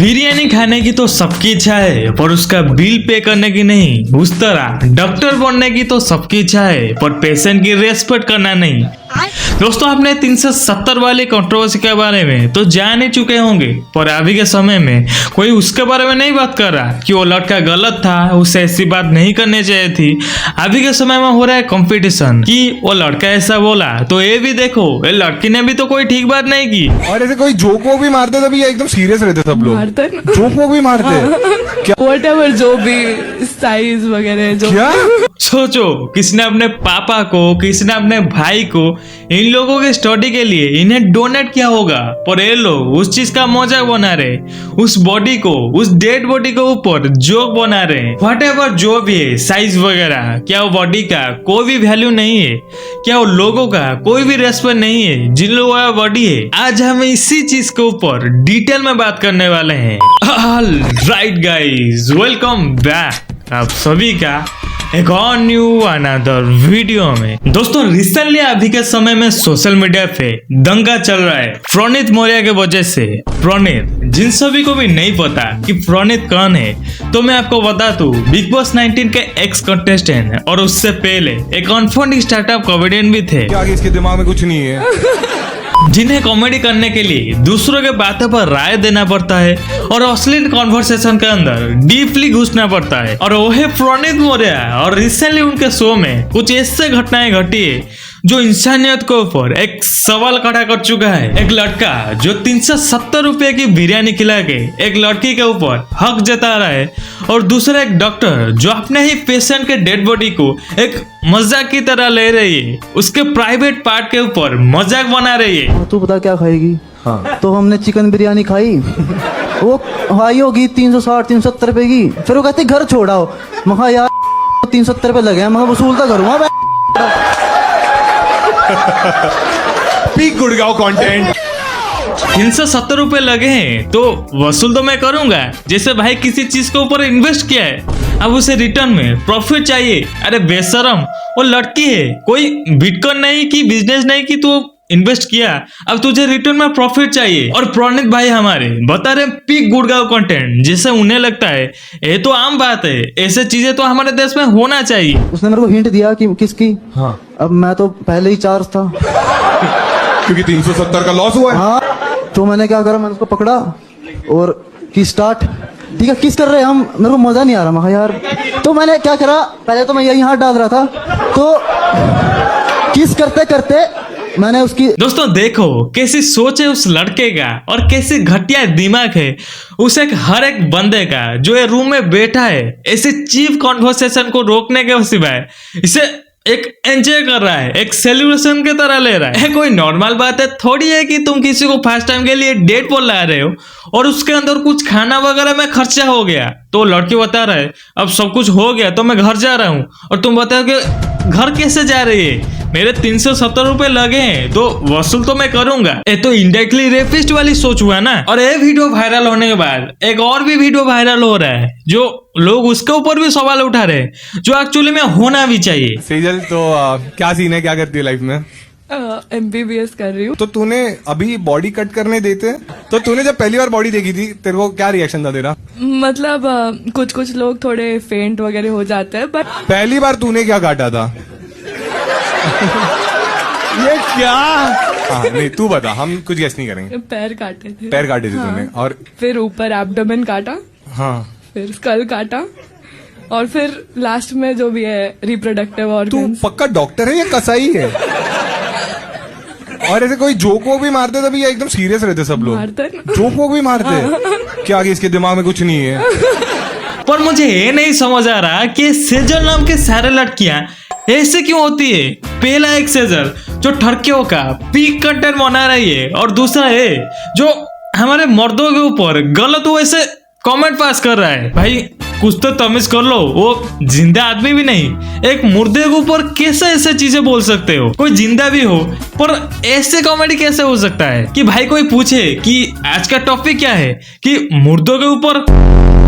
बिरयानी खाने की तो सबकी इच्छा है, पर उसका बिल पे करने की नहीं। उस तरह डॉक्टर बनने की तो सबकी इच्छा है, पर पेशेंट की रेस्पेक्ट करना नहीं। दोस्तों, आपने 370 वाली कंट्रोवर्सी के बारे में तो जान ही चुके होंगे, पर अभी के समय में कोई उसके बारे में नहीं बात कर रहा कि वो लड़का गलत था, उसे ऐसी बात नहीं करनी चाहिए थी। अभी के समय में हो रहा है कंपटीशन कि वो लड़का ऐसा बोला तो ये भी देखो, ये लड़की ने भी तो कोई ठीक बात नहीं की। और ऐसे कोई जोक वो भी मारते तभी एकदम सीरियस रहते सब लोग। मारते ना, जोक वो भी मारते क्या? whatever, जो भी साइज वगैरह जो क्या सोचो, किसने अपने पापा को, किसने अपने भाई को इन लोगों के स्टडी के लिए इन्हें डोनेट किया होगा, पर ये लोग उस चीज का मजाक बना रहे, उस बॉडी को, उस डेड बॉडी के ऊपर जोक बना रहे। व्हाटएवर जो भी है, साइज वगैरह, क्या वो बॉडी का कोई भी वैल्यू नहीं है? क्या वो लोगों का कोई भी रेस्पेक्ट नहीं है जिन लोगों का बॉडी है? आज हम इसी चीज के ऊपर डिटेल में बात करने वाले हैं। ऑलराइट गाइस, वेलकम बैक आप सभी का एक और न्यू अनदर वीडियो में। दोस्तों, रिसेंटली अभी के समय में सोशल मीडिया पे दंगा चल रहा है प्रणीत मौर्य के वजह से। प्रणीत, जिन सभी को भी नहीं पता कि प्रणीत कौन है, तो मैं आपको बता दूं, बिग बॉस 19 के एक्स कंटेस्टेंट और उससे पहले एक अनफंड स्टार्टअप कॉमेडियन भी थे। क्या इसके दिमाग में कुछ नहीं है? जिन्हें कॉमेडी करने के लिए दूसरों के बातों पर राय देना पड़ता है और अश्लील कॉन्वर्सेशन के अंदर डीपली घुसना पड़ता है, और वो है प्रणीत मौर्य। और रिसेंटली उनके शो में कुछ ऐसे घटनाएं घटी है जो इंसानियत के ऊपर एक सवाल खड़ा कर चुका है। एक लड़का जो 370 रुपए की बिरयानी खिला के एक लड़की के ऊपर हक जता रहा है, और दूसरा एक डॉक्टर जो अपने ही पेशेंट के डेड बॉडी को एक मजाक की तरह ले रही है, उसके प्राइवेट पार्ट के ऊपर मजाक बना रही है। तू बता क्या खाएगी? हाँ। तो हमने चिकन बिरयानी खाई, वो खाई होगी 360-370 रुपए की। फिर वो कहते घर छोड़ाओ। महा यार 370 रुपए लगे हैं, मैं वसूल तो करूँगा। Peak Gurgaon content. 370 रुपए लगे हैं तो वसूल तो मैं करूंगा। जैसे भाई किसी चीज के ऊपर इन्वेस्ट किया है, अब उसे रिटर्न में प्रॉफिट चाहिए। अरे बेशरम, वो लड़की है, कोई बिटकॉइन नहीं की, बिजनेस नहीं की, तू इन्वेस्ट किया, अब तुझे रिटर्न में प्रॉफिट चाहिए। और प्रणीत भाई हमारे बता रहे पीक गुड़गांव कंटेंट, जैसे उन्हें लगता है ये तो आम बात है, ऐसे चीजें तो हमारे देश में होना चाहिए। उसने मेरे को हिंट दिया कि किसकी। हाँ। अब मैं तो पहले ही चार्ज था, क्योंकि 370 का लॉस हुआ है। हाँ। तो मैंने क्या करा, मैंने उसको पकड़ा और की स्टार्ट। ठीक है, किस कर रहे हैं हम? मेरे को मजा नहीं आ रहा। मैं यार, तो मैंने क्या करा, पहले तो मैं यही हाथ डाल रहा था, तो किस करते करते मैंने उसकी। दोस्तों देखो, कैसी सोच है उस लड़के का और कैसी घटिया दिमाग है उस हर एक बंदे का जो ये रूम में बैठा है। ऐसे चीप कॉन्वर्सेशन को रोकने के सिवाय इसे एक एंजॉय कर रहा है, एक सेलिब्रेशन की तरह ले रहा है। कोई नॉर्मल बात है थोड़ी है कि तुम किसी को फर्स्ट टाइम के लिए डेट पर ला रहे हो और उसके अंदर कुछ खाना वगैरह में खर्चा हो गया, तो लड़की बता रहा है अब सब कुछ हो गया तो मैं घर जा रहा हूँ, और तुम बताओ कि घर कैसे जा रही है? मेरे 370 रुपए लगे हैं तो वसूल तो मैं करूंगा। ये तो इनडायरेक्टली रेपिस्ट वाली सोच हुआ ना। और ये वीडियो वायरल होने के बाद एक और भी वीडियो वायरल हो रहा है, जो लोग उसके ऊपर भी सवाल उठा रहे हैं, जो एक्चुअली में होना भी चाहिए। सेजल, तो क्या सीन है, क्या करती है लाइफ में? MBBS कर रही हूँ। तो तूने अभी बॉडी कट करने देते, तो तूने जब पहली बार बॉडी देखी थी, तेरे को क्या रिएक्शन था तेरा? मतलब कुछ कुछ लोग थोड़े फेंट वगैरह हो जाते हैं, बट पहली बार तूने क्या काटा था? ये क्या? हाँ, नहीं तू बता, हम कुछ गेस नहीं करेंगे। पैर काटे थे। पैर काटे थे तूने, हाँ। और फिर ऊपर एब्डोमेन काटा, हाँ, फिर स्कल काटा, और फिर लास्ट में जो भी है रिप्रोडक्टिव तू ऑर्गन्स। पक्का डॉक्टर है या कसाई है? और ऐसे कोई जोक वो भी मारते तभी एकदम सीरियस रहते सब लोग। मारते ना। जोक वो भी मारते क्या? इसके दिमाग में कुछ नहीं है? पर मुझे ये नहीं समझ आ रहा कि सेजल नाम के सारे लड़कियां ऐसे क्यों होती है। पहला एक सेजल जो ठरकियों का पीक कंटेंट बना रही है, और दूसरा है जो हमारे मर्दों के ऊपर गलत वैसे कमेंट पास कर रहा है। भाई कुछ तो तमीज कर लो, वो जिंदा आदमी भी नहीं, एक मुर्दे के ऊपर कैसे ऐसे चीजें बोल सकते हो? कोई जिंदा भी हो पर ऐसे कॉमेडी कैसे हो सकता है कि भाई कोई पूछे कि आज का टॉपिक क्या है, कि मुर्दों के ऊपर।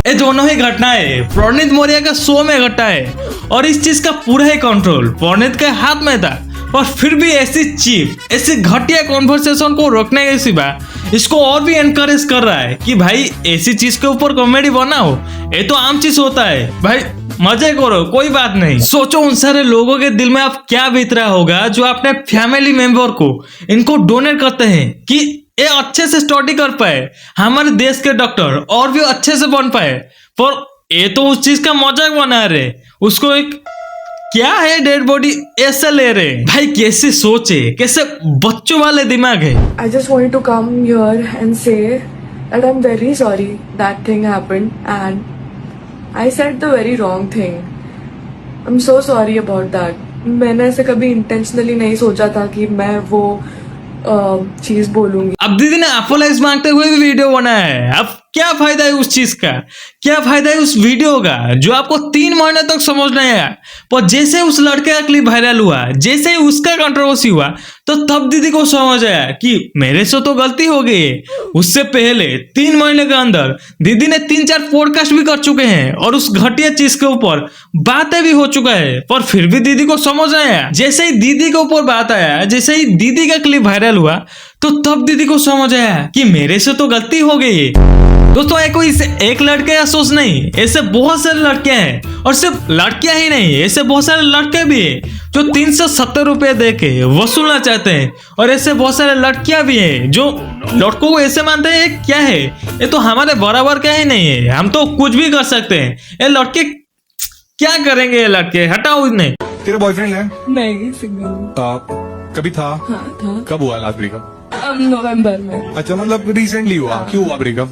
ये दोनों ही घटनाएं प्रणीत मौर्य का शो में घटा है, और इस चीज का पूरा ही कंट्रोल प्रणीत के हाथ में था। और फिर भी ऐसी चीप ऐसी घटिया कॉन्वर्सेशन को रोकने के सिवा इसको और भी एनकरेज कर रहा है कि भाई ऐसी चीज के ऊपर कॉमेडी बनाओ, ये तो आम चीज होता है भाई, मजे करो कोई बात नहीं। सोचो उन सारे लोगों के दिल में अब क्या बीत रहा होगा जो अपने फैमिली मेंबर को इनको डोनेट करते हैं कि ये अच्छे से स्टडी कर पाए, हमारे देश के डॉक्टर और भी अच्छे से बन पाए, पर ये तो उस चीज का मजाक बना रहे, उसको एक क्या है डेड बॉडी ऐसे ले रहे भाई। कैसे सोचे, कैसे बच्चों वाले दिमाग है। I just wanted to come here and say that I'm very sorry that thing happened and I said the very wrong thing. I'm so sorry about that. मैंने ऐसे कभी intentionally नहीं सोचा था कि मैं वो चीज बोलूंगी। अब दीदी ने अपोलाइज मांगते हुए भी वीडियो बनाया है। अब क्या फायदा है उस चीज का, क्या फायदा है उस वीडियो का जो आपको 3 महीने तक समझ नहीं आया, पर जैसे उस लड़के का क्लिप वायरल हुआ, जैसे ही उसका कंट्रोवर्सी हुआ, तो तब दीदी को समझ आया कि मेरे से तो गलती हो गई है। उससे पहले 3 महीने के अंदर दीदी ने 3-4 पॉडकास्ट भी कर चुके हैं और उस घटिया चीज के ऊपर बातें भी हो चुका है, पर फिर भी दीदी को समझ आया। जैसे ही दीदी के ऊपर बात आया, जैसे ही दीदी का क्लिप वायरल हुआ, तो तब दीदी को समझ आया कि मेरे से तो गलती हो गई है। दोस्तों कोई एक लड़के का सोच नहीं, ऐसे बहुत सारे लड़के हैं, और सिर्फ लड़कियां ही नहीं, ऐसे बहुत सारे लड़के भी हैं जो 370 रुपए दे के वसूलना चाहते हैं, और ऐसे बहुत सारे लड़कियां भी हैं जो लड़कों को ऐसे मानते हैं क्या है, ये तो हमारे बराबर का ही नहीं है, हम तो कुछ भी कर सकते हैं। ये लड़के क्या करेंगे, ये लड़के हटाओ इन्हें। तेरा बॉयफ्रेंड है? नहीं, सिंगल। कभी था? हाँ था। कब हुआ लास्ट ब्रेकअप? नवंबर में। अच्छा, मतलब रिसेंटली हुआ? क्यों हुआ ब्रेकअप?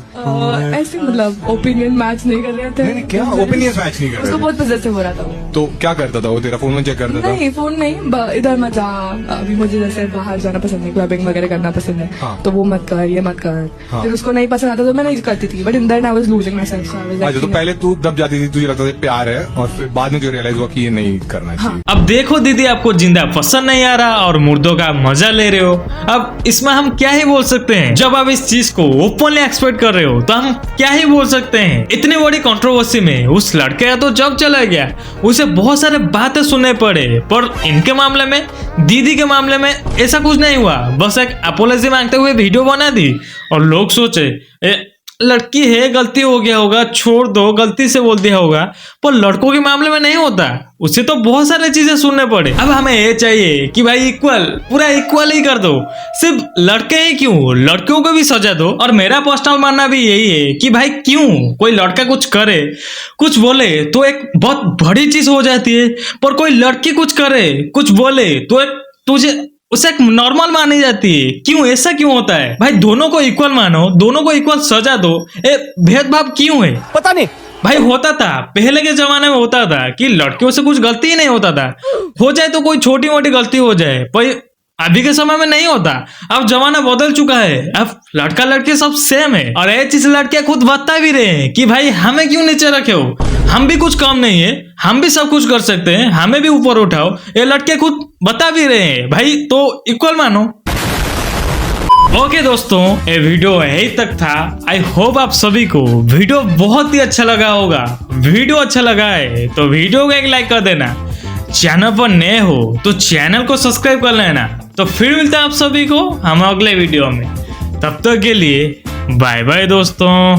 ऐसे मतलब ओपिनियन मैच नहीं कर रहे थे। नहीं, क्या ओपिनियन मैच नहीं कर रहे उसको थे? बहुत पॉजिटिव हो रहा था। तो क्या करता था वो? तेरा फोन में चेक करता था? नहीं, फोन नहीं, इधर मत जा, अभी मुझे जैसे बाहर जाना पसंद है, क्लबिंग वगैरह करना पसंद है, हाँ। तो वो मत कर, ये मत कर। हाँ। फिर उसको नहीं पसंद आता तो मैं नहीं करती थी, but in that I was losing my self. अच्छा, तो पहले तू दब जाती थी, तुझे लगता था प्यार है, और फिर बाद में जो रियलाइज हुआ कि ये नहीं करना चाहिए। अब देखो दीदी, आपको जिंदा पसंद नहीं आ रहा और मुर्दों का मजा ले रहे हो। अब इसमें हम क्या ही बोल सकते हैं? जब आप इस चीज को ओपनली एक्सपेक्ट कर रहे हो तो हम क्या ही बोल सकते हैं? इतनी बड़ी कंट्रोवर्सी में उस लड़के का तो जब चला गया, उसे बहुत सारे बातें सुनने पड़े, पर इनके मामले में, दीदी के मामले में ऐसा कुछ नहीं हुआ। बस एक अपोलॉजी मांगते हुए वीडियो बना दी और लोग सोचे लड़की है, गलती हो गया होगा, छोड़ दो, गलती से बोल दिया होगा। पर लड़कों के मामले में नहीं होता, उसे तो बहुत सारी चीजें सुनने पड़े। अब हमें ये चाहिए कि भाई इक्वल, पूरा इक्वल ही कर दो। सिर्फ लड़के ही क्यों, लड़कियों को भी सजा दो। और मेरा पर्सनल मानना भी यही है कि भाई क्यों कोई लड़का कुछ करे, कुछ बोले तो एक बहुत बड़ी चीज हो जाती है, पर कोई लड़की कुछ करे, कुछ बोले तो एक तुझे उसे एक नॉर्मल मानी जाती है। क्यों, ऐसा क्यों होता है भाई? दोनों को इक्वल मानो, दोनों को इक्वल सजा दो। भेदभाव क्यों है? पता नहीं भाई। होता था पहले के जमाने में, होता था कि लड़कियों से कुछ गलती ही नहीं होता था, हो जाए तो कोई छोटी मोटी गलती हो जाए, पर अभी के समय में नहीं होता। अब जमाना बदल चुका है, अब लड़का लड़की सब सेम है। और ये चीज लड़कियां खुद बता भी रहे हैं कि भाई हमें क्यों नीचे रखे हो, हम भी कुछ कम नहीं है, हम भी सब कुछ कर सकते हैं, हमें भी ऊपर उठाओ। ये लड़के खुद बता भी रहे हैं भाई, तो इक्वल मानो। ओके दोस्तों, ये वीडियो यही तक था। आई होप आप सभी को वीडियो बहुत ही अच्छा लगा होगा। वीडियो अच्छा लगा है तो वीडियो को एक लाइक कर देना, चैनल पर नए हो तो चैनल को सब्सक्राइब कर लेना। तो फिर मिलते हैं आप सभी को हम अगले वीडियो में, तब तक के लिए बाय बाय दोस्तों।